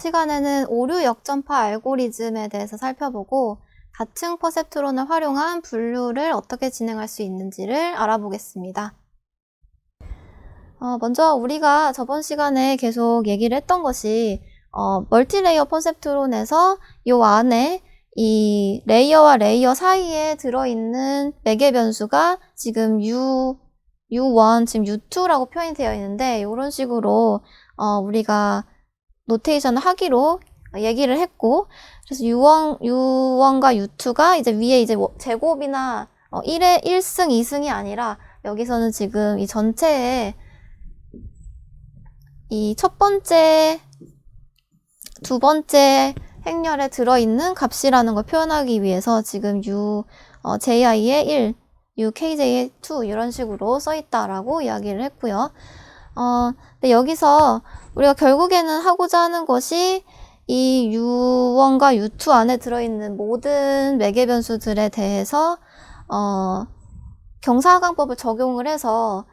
시간에는 오류 역전파 알고리즘에 대해서 살펴보고 다층 퍼셉트론을 활용한 분류를 어떻게 진행할 수 있는지를 알아보겠습니다. 먼저 우리가 저번 시간에 계속 얘기를 했던 것이 멀티레이어 퍼셉트론에서 이 안에 이 레이어와 레이어 사이에 들어있는 매개 변수가 지금 U1, 지금 U2라고 표현이 되어 있는데 이런 식으로 우리가 노테이션을 하기로 얘기를 했고, 그래서 U1과 U2가 이제 위에 이제 제곱이나 1승, 2승이 아니라 여기서는 지금 이 전체에 이 첫 번째, 두 번째 행렬에 들어있는 값이라는 걸 표현하기 위해서 지금 JI의 1, UKJ의 2 이런 식으로 써있다라고 이야기를 했고요. 근데 여기서 우리가 결국에는 하고자 하는 것이 이 U1과 U2 안에 들어있는 모든 매개 변수들에 대해서 경사하강법을 적용을 해서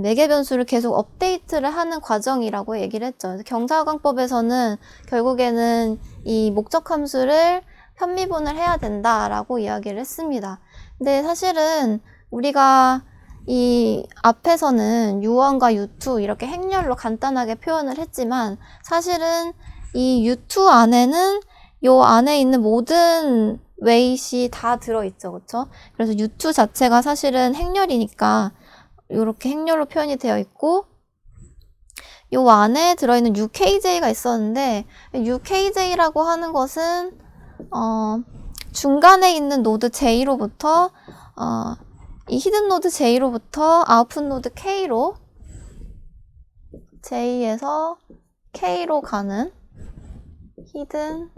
매개 변수를 계속 업데이트를 하는 과정이라고 얘기를 했죠. 경사하강법에서는 결국에는 이 목적 함수를 편미분을 해야 된다라고 이야기를 했습니다. 근데 사실은 우리가 이 앞에서는 U1과 U2 이렇게 행렬로 간단하게 표현을 했지만 사실은 이 U2 안에는 요 안에 있는 모든 웨이트이 다 들어있죠. 그쵸? 그래서 U2 자체가 사실은 행렬이니까 이렇게 행렬로 표현이 되어 있고 요 안에 들어있는 UKJ가 있었는데 UKJ라고 하는 것은 중간에 있는 노드 J로부터 이 히든 노드 J로부터 아웃풋 노드 K로 J에서 K로 가는 히든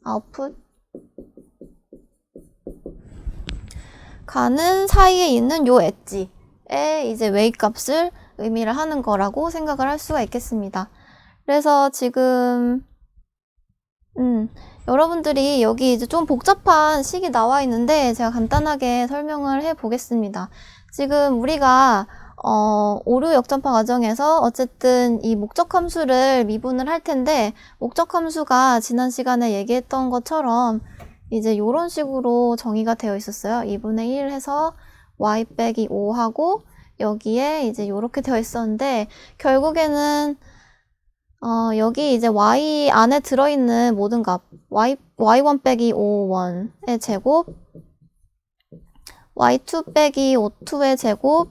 아웃풋 가는 사이에 있는 요 엣지에 이제 웨이 값을 의미를 하는 거라고 생각을 할 수가 있겠습니다. 그래서 지금 여러분들이 여기 이제 좀 복잡한 식이 나와 있는데 제가 간단하게 설명을 해 보겠습니다. 지금 우리가 오류 역전파 과정에서 어쨌든 이 목적 함수를 미분을 할 텐데 목적 함수가 지난 시간에 얘기했던 것처럼 이제 요런 식으로 정의가 되어 있었어요. 2분의 1 해서 y 빼기 5 하고 여기에 이제 요렇게 되어 있었는데 결국에는 여기 이제 y 안에 들어있는 모든 값 y1 빼기 5원의 제곱 y2 빼기 5,2의 제곱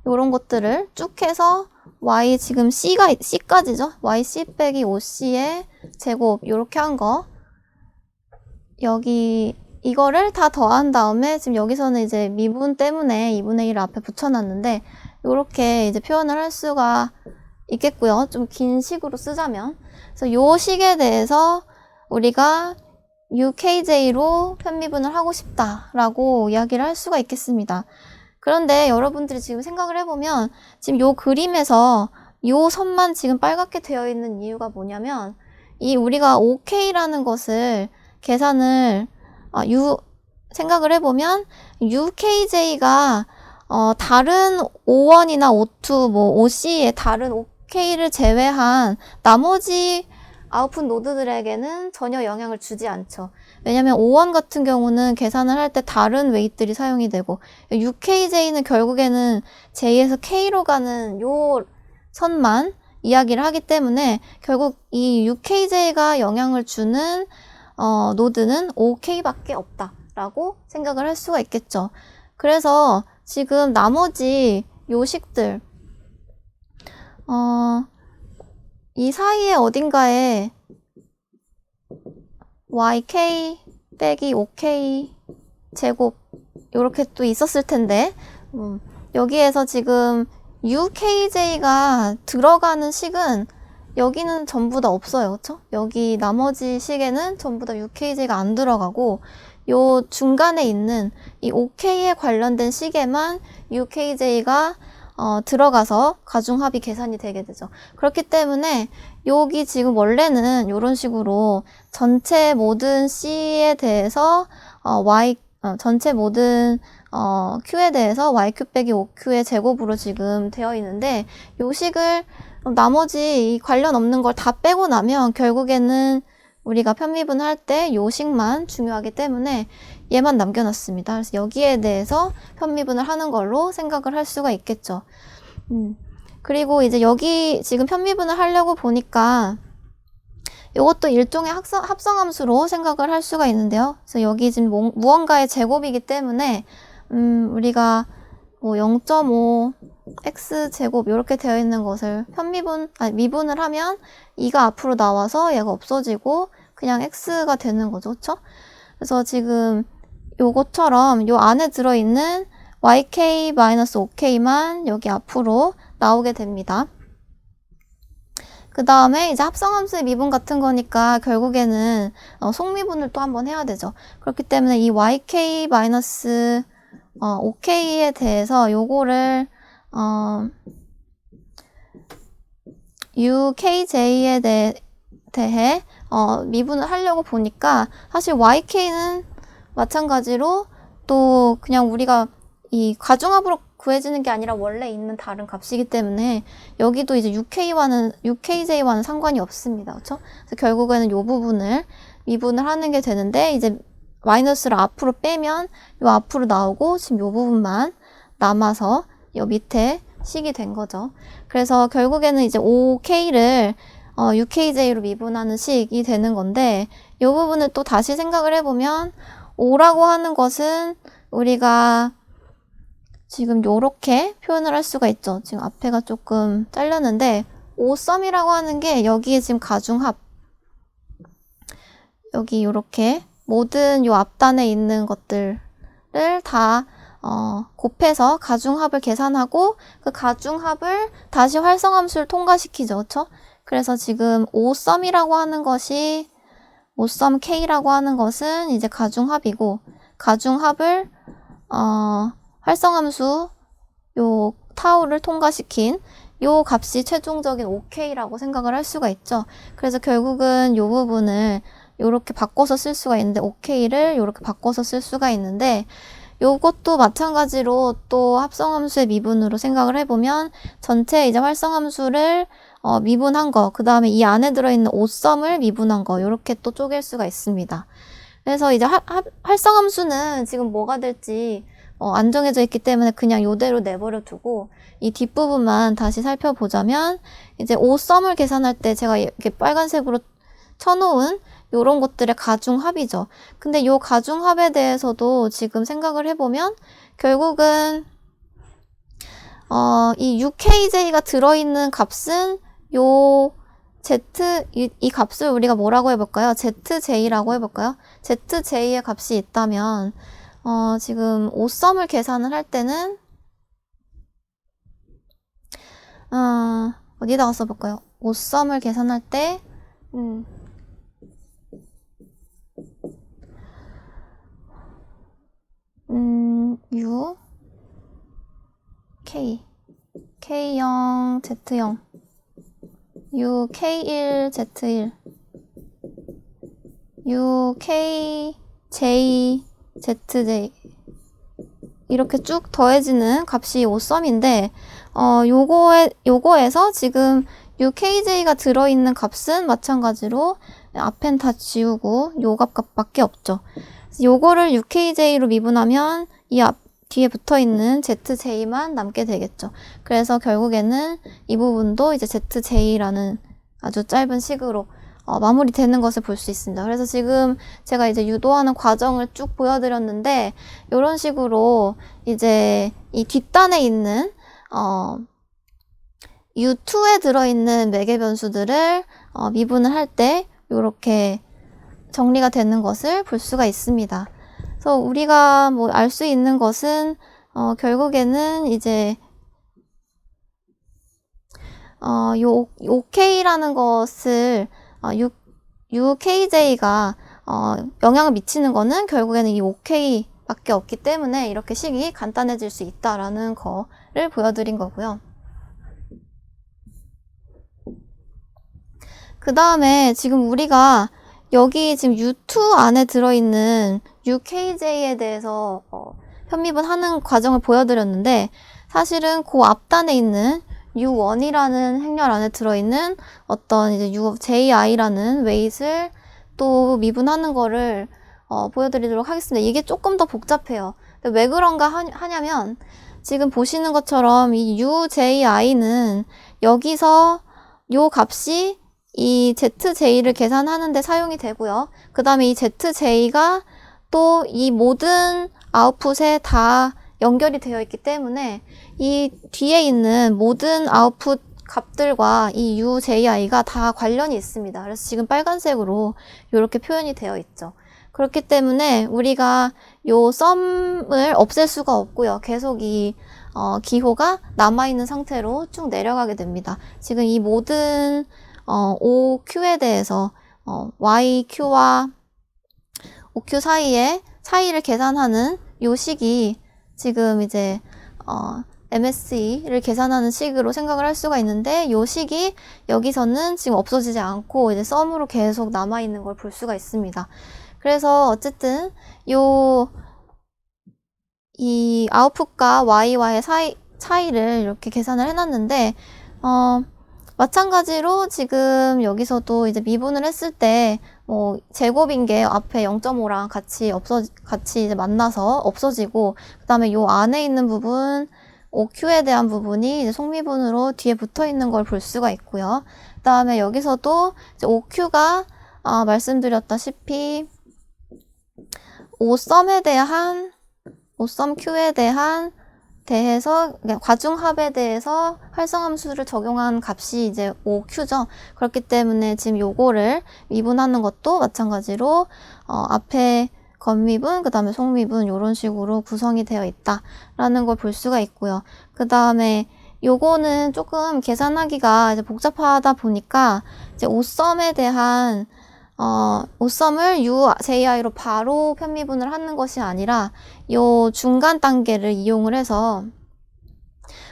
요런 것들을 쭉 해서 y 지금 c까지죠. yc 빼기 5c의 제곱 요렇게 한 거 여기 이거를 다 더한 다음에 지금 여기서는 이제 미분 때문에 2분의 1을 앞에 붙여놨는데 요렇게 이제 표현을 할 수가 있겠고요. 좀 긴 식으로 쓰자면 그래서 요 식에 대해서 우리가 UKJ로 편미분을 하고 싶다라고 이야기를 할 수가 있겠습니다. 그런데 여러분들이 지금 생각을 해보면 지금 요 그림에서 요 선만 지금 빨갛게 되어 있는 이유가 뭐냐면 이 우리가 OK라는 것을 계산을 생각을 해보면 UKJ가 다른 O1이나 O2, 뭐 OC의 다른 OK를 제외한 나머지 아웃풋 노드들에게는 전혀 영향을 주지 않죠. 왜냐면 O1 같은 경우는 계산을 할 때 다른 웨이트들이 사용이 되고 UKJ는 결국에는 J에서 K로 가는 요 선만 이야기를 하기 때문에 결국 이 UKJ가 영향을 주는 노드는 OK밖에 없다라고 생각을 할 수가 있겠죠. 그래서 지금 나머지 요식들 이 사이에 어딘가에 YK 빼기 OK 제곱 이렇게 또 있었을 텐데 여기에서 지금 UKJ가 들어가는 식은 여기는 전부 다 없어요. 그쵸? 여기 나머지 식에는 전부 다 UKJ가 안 들어가고 요 중간에 있는 이 OK에 관련된 식에만 UKJ가 들어가서 가중합이 계산이 되게 되죠. 그렇기 때문에 여기 지금 원래는 이런 식으로 전체 모든 C에 대해서 전체 모든 Q에 대해서 YQ 빼기 OQ의 제곱으로 지금 되어 있는데 요 식을 그럼 나머지 이 관련 없는 걸 다 빼고 나면 결국에는 우리가 편미분 할 때 요 식만 중요하기 때문에 얘만 남겨놨습니다. 그래서 여기에 대해서 편미분을 하는 걸로 생각을 할 수가 있겠죠. 그리고 이제 여기 지금 편미분을 하려고 보니까 이것도 일종의 합성함수로 생각을 할 수가 있는데요. 그래서 여기 지금 무언가의 제곱이기 때문에 우리가 뭐 0.5 x제곱 이렇게 되어 있는 것을 미분을 하면 2가 앞으로 나와서 얘가 없어지고 그냥 x가 되는 거죠. 그쵸? 그래서 지금 요것처럼 요 안에 들어있는 yk-5k만 여기 앞으로 나오게 됩니다. 그 다음에 이제 합성함수의 미분 같은 거니까 결국에는 속미분을 또 한번 해야 되죠. 그렇기 때문에 이 yk-5k에 대해서 요거를 ukj에 대해 미분을 하려고 보니까 사실yk는 마찬가지로 또 그냥 우리가 이 가중합으로 구해지는 게 아니라 원래 있는 다른 값이기 때문에 여기도 이제 ukj와는 상관이 없습니다. 그렇죠? 그래서 결국에는 요 부분을 미분을 하는 게 되는데 이제 마이너스를 앞으로 빼면 요 앞으로 나오고 지금 요 부분만 남아서 요 밑에 식이 된 거죠. 그래서 결국에는 이제 5k를 ukj로 미분하는 식이 되는 건데 이 부분을 또 다시 생각을 해보면 5라고 하는 것은 우리가 지금 요렇게 표현을 할 수가 있죠. 지금 앞에가 조금 잘렸는데 5썸이라고 하는 게 여기에 지금 가중합 여기 요렇게 모든 요 앞단에 있는 것들을 다 곱해서 가중합을 계산하고 그 가중합을 다시 활성함수를 통과시키죠. 그렇죠? 그래서 지금 5썸이라고 하는 것이 5썸 K라고 하는 것은 이제 가중합이고 가중합을 활성함수 요 타우를 통과시킨 요 값이 최종적인 OK라고 생각을 할 수가 있죠. 그래서 결국은 요 부분을 요렇게 바꿔서 쓸 수가 있는데 OK를 요렇게 바꿔서 쓸 수가 있는데 요것도 마찬가지로 또 합성함수의 미분으로 생각을 해보면 전체 이제 활성함수를 미분한 거, 그 다음에 이 안에 들어있는 5썸을 미분한 거, 요렇게 또 쪼갤 수가 있습니다. 그래서 이제 활성함수는 지금 뭐가 될지 안 정해져 있기 때문에 그냥 요대로 내버려 두고 이 뒷부분만 다시 살펴보자면 이제 5썸을 계산할 때 제가 이렇게 빨간색으로 쳐놓은 요런 것들의 가중합이죠. 근데 요 가중합에 대해서도 지금 생각을 해보면 결국은 이 ukj가 들어있는 값은 요 이 값을 우리가 뭐라고 해볼까요? zj라고 해볼까요? zj의 값이 있다면 지금 5썸을 계산을 할 때는 어디다가 써볼까요? 5썸을 계산할 때 U K K0 Z0 U K1 Z1 U K J ZJ 이렇게 쭉 더해지는 값이 5썸인데 요거에서 지금 UKJ가 들어있는 값은 마찬가지로 앞엔 다 지우고 요 값밖에 없죠. 요거를 UKJ로 미분하면 이 뒤에 붙어있는 ZJ만 남게 되겠죠. 그래서 결국에는 이 부분도 이제 ZJ라는 아주 짧은 식으로 마무리되는 것을 볼 수 있습니다. 그래서 지금 제가 이제 유도하는 과정을 쭉 보여드렸는데 이런 식으로 이제 이 뒷단에 있는 U2에 들어있는 매개 변수들을 미분을 할 때 이렇게 정리가 되는 것을 볼 수가 있습니다. 그래서 우리가 뭐 알 수 있는 것은 결국에는 이제 요 OK라는 것을 UKJ가 영향을 미치는 거는 결국에는 이 OK 밖에 없기 때문에 이렇게 식이 간단해질 수 있다라는 거를 보여드린 거고요. 그 다음에 지금 우리가 여기 지금 U2 안에 들어있는 UKJ에 대해서 편미분하는 과정을 보여드렸는데 사실은 그 앞단에 있는 U1이라는 행렬 안에 들어있는 어떤 이제 JI라는 웨이트를 또 미분하는 거를 보여드리도록 하겠습니다. 이게 조금 더 복잡해요. 왜 그런가 하냐면 지금 보시는 것처럼 이 UJI는 여기서 요 값이 이 ZJ를 계산하는데 사용이 되고요. 그 다음에 이 ZJ가 또 이 모든 아웃풋에 다 연결이 되어 있기 때문에 이 뒤에 있는 모든 아웃풋 값들과 이 UJI가 다 관련이 있습니다. 그래서 지금 빨간색으로 이렇게 표현이 되어 있죠. 그렇기 때문에 우리가 요 썸을 없앨 수가 없고요. 계속 이 기호가 남아있는 상태로 쭉 내려가게 됩니다. 지금 이 모든 OQ에 대해서 YQ와 OQ 사이의 차이를 계산하는 요 식이 지금 이제 MSE를 계산하는 식으로 생각을 할 수가 있는데 요 식이 여기서는 지금 없어지지 않고 이제 썸으로 계속 남아있는 걸 볼 수가 있습니다. 그래서 어쨌든 이 아웃풋과 Y와의 차이를 이렇게 계산을 해놨는데 마찬가지로 지금 여기서도 이제 미분을 했을 때 제곱인 게 앞에 0.5랑 같이 이제 만나서 없어지고, 그 다음에 요 안에 있는 부분, OQ에 대한 부분이 이제 속미분으로 뒤에 붙어 있는 걸 볼 수가 있고요. 그 다음에 여기서도 이제 OQ가 말씀드렸다시피 오썸에 대한 오썸 Q에 대해서 과중합에 대해서 활성함수를 적용한 값이 이제 OQ죠. 그렇기 때문에 지금 요거를 미분하는 것도 마찬가지로 앞에 겉미분, 그 다음에 속미분 이런 식으로 구성이 되어 있다라는 걸 볼 수가 있고요. 그 다음에 요거는 조금 계산하기가 이제 복잡하다 보니까 이제 오썸에 대한 오썸을 UJI로 바로 편미분을 하는 것이 아니라 요 중간 단계를 이용을 해서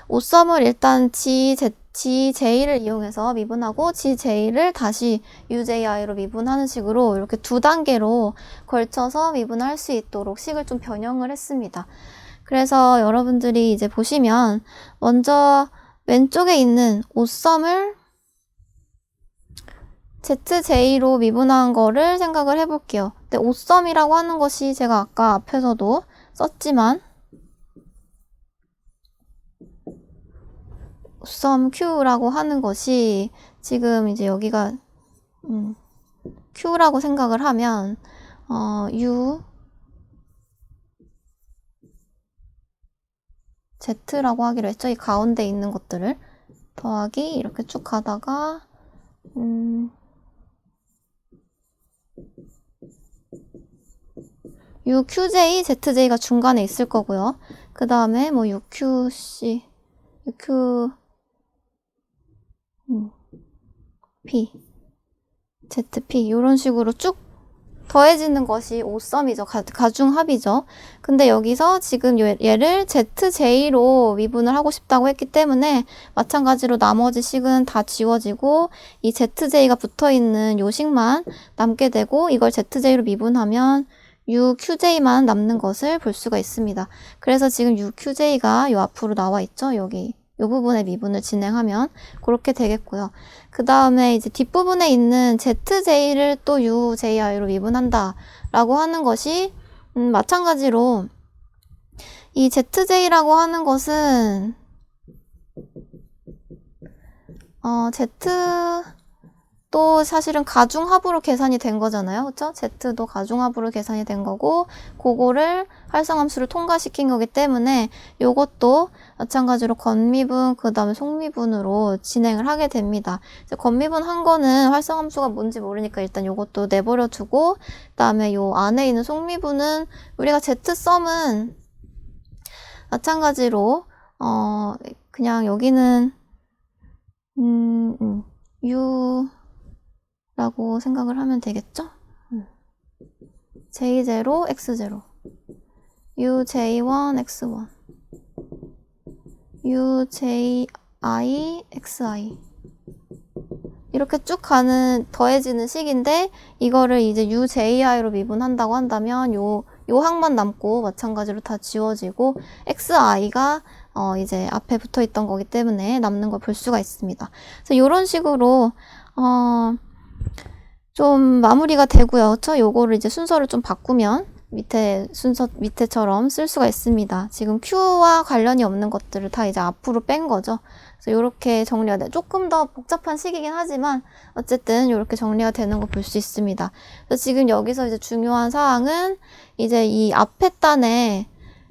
오썸을 일단 GJ를 이용해서 미분하고 GJ를 다시 UJI로 미분하는 식으로 이렇게 두 단계로 걸쳐서 미분을 할 수 있도록 식을 좀 변형을 했습니다. 그래서 여러분들이 이제 보시면 먼저 왼쪽에 있는 오썸을 ZJ로 미분한 거를 생각을 해볼게요. 근데 오썸이라고 하는 것이 제가 아까 앞에서도 썼지만 오썸 Q라고 하는 것이 지금 이제 여기가 Q라고 생각을 하면 U Z라고 하기로 했죠. 이 가운데 있는 것들을 더하기 이렇게 쭉 가다가 UQJ, ZJ가 중간에 있을 거고요. 그 다음에 뭐 UQC, P, ZP 이런 식으로 쭉 더해지는 것이 오썸이죠. 가중합이죠. 근데 여기서 지금 얘를 ZJ로 미분을 하고 싶다고 했기 때문에 마찬가지로 나머지 식은 다 지워지고 이 ZJ가 붙어있는 요 식만 남게 되고 이걸 ZJ로 미분하면 UQJ만 남는 것을 볼 수가 있습니다. 그래서 지금 UQJ가 요 앞으로 나와 있죠. 여기 요 부분에 미분을 진행하면 그렇게 되겠고요. 그 다음에 이제 뒷부분에 있는 ZJ를 또 UJI로 미분한다 라고 하는 것이 마찬가지로 이 ZJ라고 하는 것은 Z도 사실은 가중합으로 계산이 된 거잖아요. 그쵸? Z도 가중합으로 계산이 된 거고 그거를 활성함수를 통과시킨 거기 때문에 요것도 마찬가지로 겉미분 그 다음에 속미분으로 진행을 하게 됩니다. 이제 겉미분 한 거는 활성함수가 뭔지 모르니까 일단 요것도 내버려 두고 그 다음에 요 안에 있는 속미분은 우리가 Z썸은 마찬가지로 그냥 여기는 U 라고 생각을 하면 되겠죠? J0, X0 UJ1, X1 UJI, XI 이렇게 쭉 더해지는 식인데 이거를 이제 UJI로 미분한다고 한다면 요 항만 남고 마찬가지로 다 지워지고 XI가 이제 앞에 붙어 있던 거기 때문에 남는 걸 볼 수가 있습니다. 그래서 이런 식으로 좀 마무리가 되고요. 그쵸? 요거를 이제 순서를 좀 바꾸면 밑에처럼 쓸 수가 있습니다. 지금 Q와 관련이 없는 것들을 다 이제 앞으로 뺀 거죠. 그래서 이렇게 정리가 돼. 조금 더 복잡한 식이긴 하지만 어쨌든 이렇게 정리가 되는 거 볼 수 있습니다. 그래서 지금 여기서 이제 중요한 사항은 이제 이 앞에 단에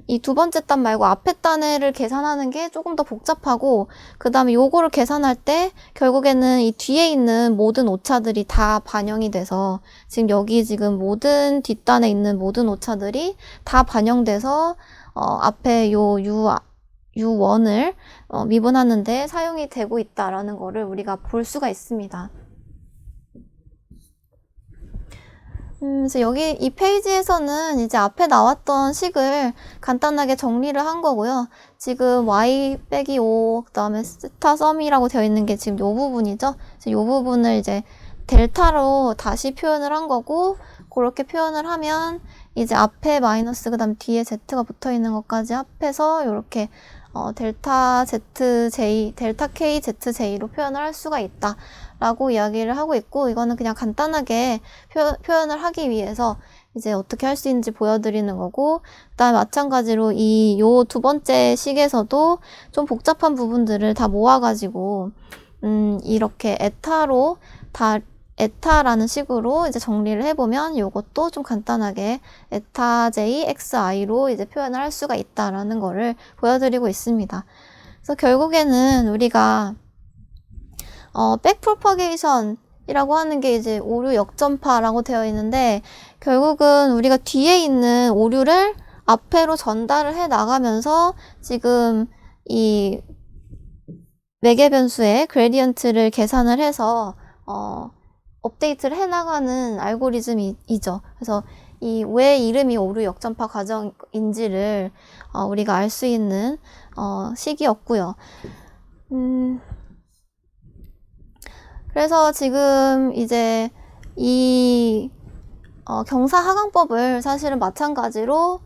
이 두 번째 단 말고 앞에 단을 계산하는 게 조금 더 복잡하고, 그 다음에 요거를 계산할 때 결국에는 이 뒤에 있는 모든 오차들이 다 반영이 돼서 지금 여기 지금 모든 뒷단에 있는 모든 오차들이 다 반영돼서 앞에 요 U1을 미분하는데 사용이 되고 있다라는 거를 우리가 볼 수가 있습니다. 그래서 여기 이 페이지에서는 이제 앞에 나왔던 식을 간단하게 정리를 한 거고요. 지금 y 빼기 5, 그 다음에 스타 썸이라고 되어 있는 게 지금 요 부분이죠. 그래서 요 부분을 이제 델타로 다시 표현을 한 거고, 그렇게 표현을 하면 이제 앞에 마이너스, 그 다음 뒤에 z가 붙어 있는 것까지 합해서 이렇게 델타 zj, 델타 k zj로 표현을 할 수가 있다 라고 이야기를 하고 있고, 이거는 그냥 간단하게 표현을 하기 위해서 이제 어떻게 할 수 있는지 보여드리는 거고, 그 다음에 마찬가지로 요 두 번째 식에서도 좀 복잡한 부분들을 다 모아가지고 이렇게 에타라는 식으로 이제 정리를 해보면 요것도 좀 간단하게 에타 j xi로 이제 표현을 할 수가 있다라는 거를 보여드리고 있습니다. 그래서 결국에는 우리가 백프로파게이션 이라고 하는 게 이제 오류 역전파라고 되어 있는데, 결국은 우리가 뒤에 있는 오류를 앞에로 전달을 해 나가면서 지금 이 매개 변수의 그레디언트를 계산을 해서 업데이트를 해 나가는 알고리즘이죠. 그래서 이 왜 이름이 오류 역전파 과정인지를 우리가 알 수 있는 식이었고요. 그래서 지금 이제 이 경사하강법을 사실은 마찬가지로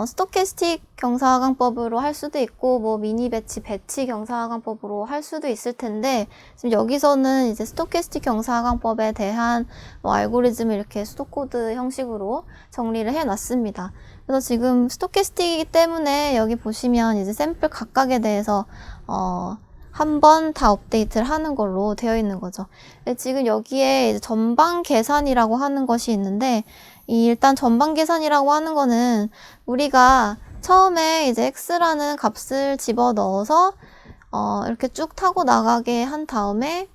스토캐스틱 경사하강법으로 할 수도 있고, 뭐 미니 배치 경사하강법으로 할 수도 있을 텐데, 지금 여기서는 이제 스토캐스틱 경사하강법에 대한 알고리즘을 이렇게 수도코드 형식으로 정리를 해 놨습니다. 그래서 지금 스토캐스틱이기 때문에 여기 보시면 이제 샘플 각각에 대해서 한 번 다 업데이트를 하는 걸로 되어 있는 거죠. 지금 여기에 이제 전방 계산이라고 하는 것이 있는데, 일단 전방 계산이라고 하는 거는 우리가 처음에 이제 x라는 값을 집어 넣어서 이렇게 쭉 타고 나가게 한 다음에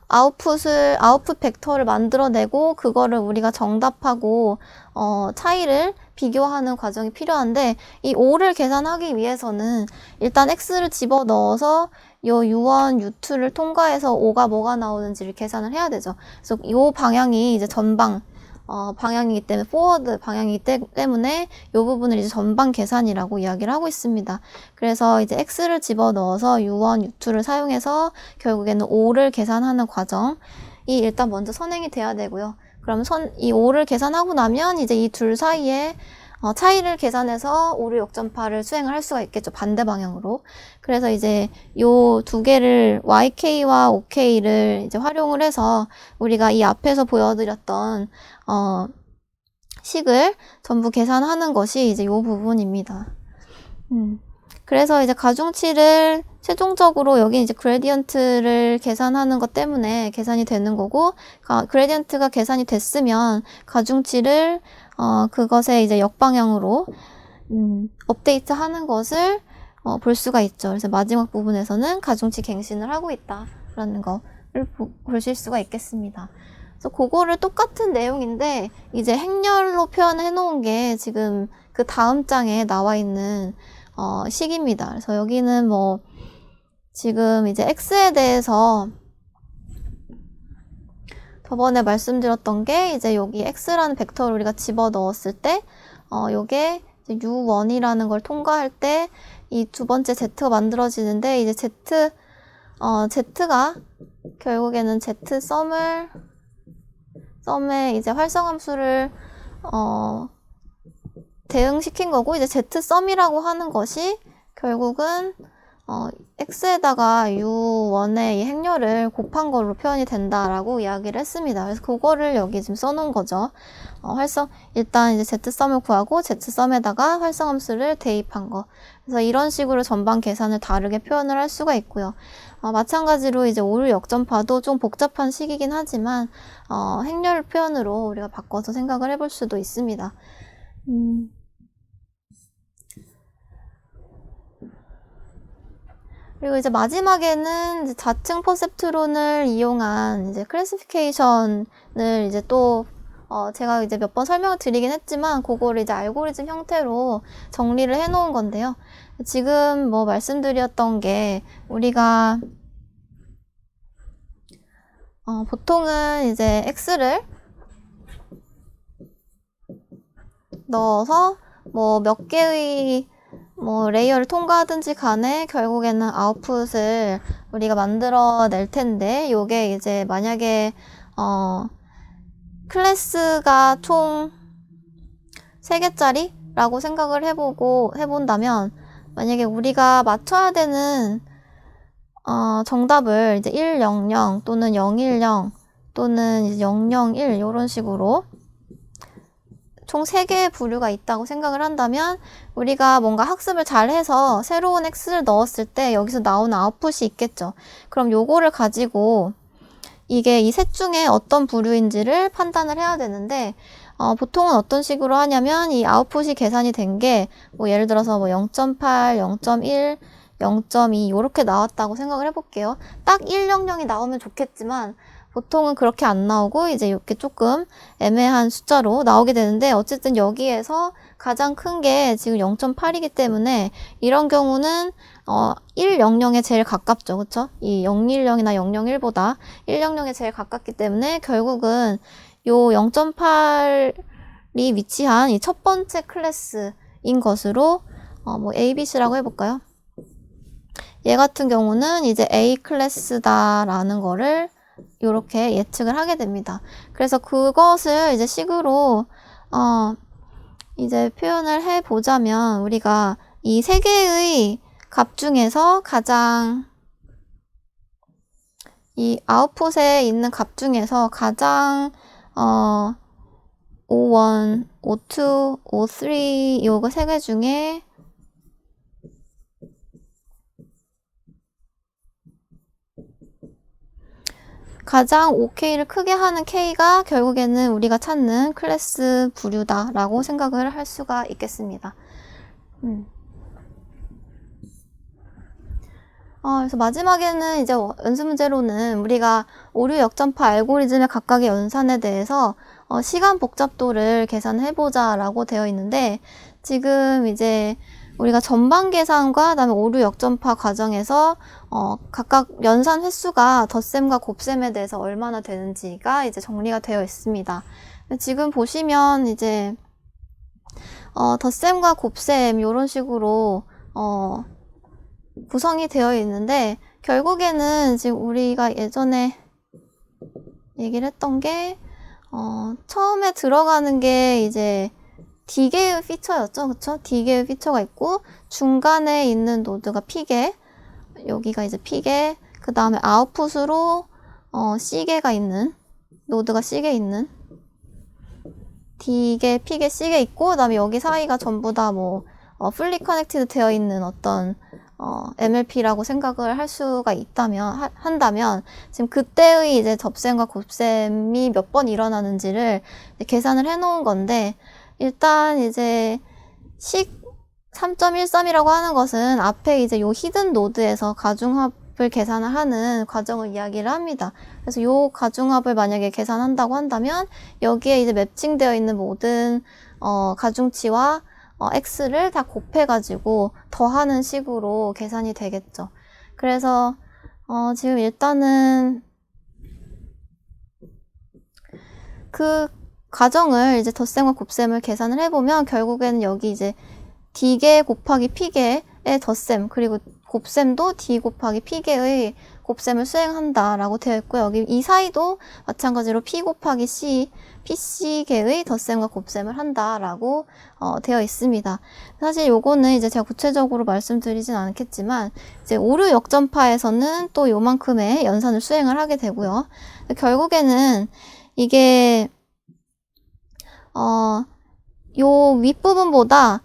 아웃풋 벡터를 만들어내고, 그거를 우리가 정답하고 차이를 비교하는 과정이 필요한데, 이 5를 계산하기 위해서는 일단 x를 집어넣어서 요 u1, u2를 통과해서 5가 뭐가 나오는지를 계산을 해야 되죠. 그래서 요 방향이 이제 전방 방향이기 때문에, 포워드 방향이기 때문에 이 부분을 이제 전방 계산이라고 이야기를 하고 있습니다. 그래서 이제 x를 집어넣어서 u1, u2를 사용해서 결국에는 5를 계산하는 과정이 일단 먼저 선행이 돼야 되고요. 그럼 이 5를 계산하고 나면 이제 이 둘 사이에 차이를 계산해서 오류 역전파를 수행을 할 수가 있겠죠. 반대 방향으로. 그래서 이제 요 두 개를 YK와 OK를 이제 활용을 해서 우리가 이 앞에서 보여드렸던 식을 전부 계산하는 것이 이제 요 부분입니다. 그래서 이제 가중치를 최종적으로 여기 이제 그레디언트를 계산하는 것 때문에 계산이 되는 거고, 그레디언트가 계산이 됐으면 가중치를 그것의 이제 역방향으로 업데이트 하는 것을 볼 수가 있죠. 그래서 마지막 부분에서는 가중치 갱신을 하고 있다라는 거를 보실 수가 있겠습니다. 그래서 그거를 똑같은 내용인데 이제 행렬로 표현해 놓은 게 지금 그 다음 장에 나와 있는 식입니다. 그래서 여기는 뭐 지금 이제 x에 대해서 저번에 말씀드렸던 게 이제 여기 x라는 벡터를 우리가 집어 넣었을 때 요게 이제 u1이라는 걸 통과할 때 이 두 번째 z가 만들어지는데, 이제 z가 결국에는 썸에 이제 활성함수를 대응시킨 거고, 이제 z썸이라고 하는 것이 결국은 x에다가 u1의 이 행렬을 곱한 걸로 표현이 된다라고 이야기를 했습니다. 그래서 그거를 여기 지금 써놓은 거죠. 일단 이제 z썸을 구하고 z썸에다가 활성함수를 대입한 거. 그래서 이런 식으로 전방 계산을 다르게 표현을 할 수가 있고요. 마찬가지로 이제 오류 역전파도 좀 복잡한 식이긴 하지만 행렬 표현으로 우리가 바꿔서 생각을 해볼 수도 있습니다. 그리고 이제 마지막에는 이제 자층 퍼셉트론을 이용한 이제 클래시피케이션을 이제 또 제가 이제 몇 번 설명을 드리긴 했지만 그거를 이제 알고리즘 형태로 정리를 해 놓은 건데요. 지금 뭐 말씀드렸던 게 우리가 보통은 이제 x를 넣어서 뭐 몇 개의 뭐 레이어를 통과하든지 간에 결국에는 아웃풋을 우리가 만들어 낼 텐데, 요게 이제 만약에 클래스가 총 3개짜리라고 생각을 해본다면, 만약에 우리가 맞춰야 되는 정답을 이제 100 또는 010 또는 이제 001 이런 식으로 총 3개의 부류가 있다고 생각을 한다면, 우리가 뭔가 학습을 잘 해서 새로운 x를 넣었을 때 여기서 나오는 아웃풋이 있겠죠. 그럼 요거를 가지고 이게 이 셋 중에 어떤 부류인지를 판단을 해야 되는데, 보통은 어떤 식으로 하냐면 이 아웃풋이 계산이 된 게 뭐 예를 들어서 뭐 0.8, 0.1, 0.2 이렇게 나왔다고 생각을 해볼게요. 딱 100이 나오면 좋겠지만 보통은 그렇게 안 나오고 이제 이렇게 조금 애매한 숫자로 나오게 되는데, 어쨌든 여기에서 가장 큰 게 지금 0.8이기 때문에 이런 경우는 100에 제일 가깝죠. 그쵸? 이 010이나 001보다 100에 제일 가깝기 때문에 결국은 요 0.8이 위치한 이 첫 번째 클래스인 것으로 뭐 A, B, C라고 해볼까요? 얘 같은 경우는 이제 A 클래스다라는 거를 이렇게 예측을 하게 됩니다. 그래서 그것을 이제 식으로 이제 표현을 해 보자면, 우리가 이 3개의 값 중에서 가장 이 아웃풋에 있는 값 중에서 가장 O1, O2, O3 요거 3개 중에 가장 OK를 크게 하는 K가 결국에는 우리가 찾는 클래스 부류다라고 생각을 할 수가 있겠습니다. 그래서 마지막에는 이제 연습 문제로는 우리가 오류 역전파 알고리즘의 각각의 연산에 대해서 시간 복잡도를 계산해보자라고 되어 있는데, 지금 이제 우리가 전방 계산과 그다음에 오류 역전파 과정에서 각각 연산 횟수가 덧셈과 곱셈에 대해서 얼마나 되는지가 이제 정리가 되어 있습니다. 지금 보시면 이제 덧셈과 곱셈 이런 식으로 구성이 되어 있는데, 결국에는 지금 우리가 예전에 얘기를 했던 게 처음에 들어가는 게 이제 D계의 피처였죠. 그쵸? D계의 피처가 있고, 중간에 있는 노드가 P계, 여기가 이제 P계, 그 다음에 아웃풋으로 C계가 있는, 노드가 C계 있는 D계, P계, C계 있고, 그 다음에 여기 사이가 전부 다 뭐 풀리 커넥티드 되어 있는 어떤 MLP라고 생각을 할 수가 있다면, 한다면, 지금 그때의 이제 접셈과 곱셈이 몇 번 일어나는지를 계산을 해 놓은 건데, 일단 이제 식 3.13이라고 하는 것은 앞에 이제 요 히든 노드에서 가중합을 계산을 하는 과정을 이야기를 합니다. 그래서 요 가중합을 만약에 계산한다고 한다면 여기에 이제 맵칭되어 있는 모든 가중치와 x를 다 곱해가지고 더하는 식으로 계산이 되겠죠. 그래서 지금 일단은 그 과정을 이제 덧셈과 곱셈을 계산을 해보면 결국에는 여기 이제 D계 곱하기 P계의 덧셈 그리고 곱셈도 D 곱하기 P개의 곱셈을 수행한다라고 되어 있고요. 여기 이 사이도 마찬가지로 P 곱하기 C, PC개의 덧셈과 곱셈을 한다라고 되어 있습니다. 사실 요거는 이제 제가 구체적으로 말씀드리진 않겠지만 이제 오류 역전파에서는 또 요만큼의 연산을 수행을 하게 되고요. 결국에는 이게 요 윗부분보다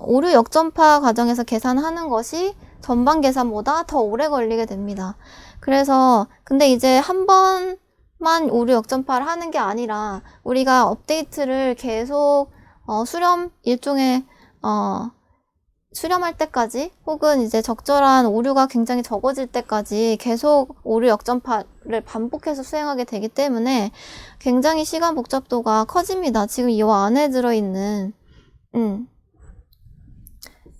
오류 역전파 과정에서 계산하는 것이 전반 계산보다 더 오래 걸리게 됩니다. 그래서 근데 이제 한 번만 오류 역전파를 하는 게 아니라 우리가 업데이트를 계속 일종의 수렴할 때까지 혹은 이제 적절한 오류가 굉장히 적어질 때까지 계속 오류 역전파를 반복해서 수행하게 되기 때문에 굉장히 시간 복잡도가 커집니다. 지금 이 안에 들어있는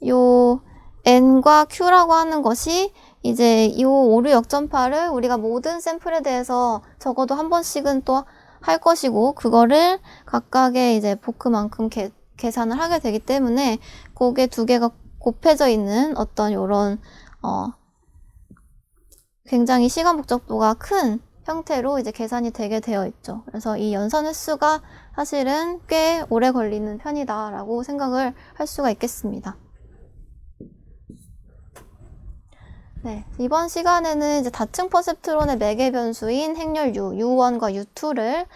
요 N과 Q라고 하는 것이 이제 이 오류 역전파를 우리가 모든 샘플에 대해서 적어도 한 번씩은 또 할 것이고 그거를 각각의 이제 보크만큼 계산을 하게 되기 때문에 거기에 두 개가 곱해져 있는 어떤 요런 굉장히 시간 복잡도가 큰 형태로 이제 계산이 되게 되어 있죠. 그래서 이 연산 횟수가 사실은 꽤 오래 걸리는 편이다라고 생각을 할 수가 있겠습니다. 네, 이번 시간에는 이제 다층 퍼셉트론의 매개 변수인 행렬 U1과 U2를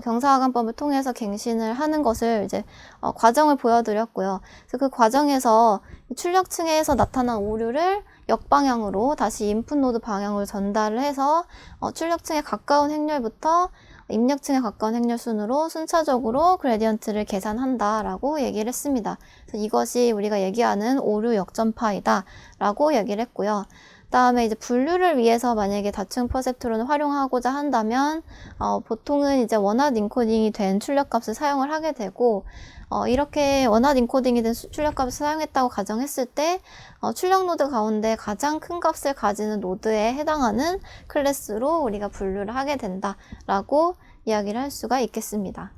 경사하관법을 통해서 갱신을 하는 것을 이제 과정을 보여드렸고요. 그래서 그 과정에서 출력층에서 나타난 오류를 역방향으로 다시 인풋 노드 방향으로 전달을 해서 출력층에 가까운 행렬부터 입력층에 가까운 행렬 순으로 순차적으로 그레디언트를 계산한다라고 얘기를 했습니다. 그래서 이것이 우리가 얘기하는 오류 역전파이다 라고 얘기를 했고요. 다음에 이제 분류를 위해서 만약에 다층 퍼셉트론을 활용하고자 한다면 보통은 이제 원하드 인코딩이 된 출력값을 사용을 하게 되고 이렇게 원하드 인코딩이 된 출력값을 사용했다고 가정했을 때 출력 노드 가운데 가장 큰 값을 가지는 노드에 해당하는 클래스로 우리가 분류를 하게 된다라고 이야기를 할 수가 있겠습니다.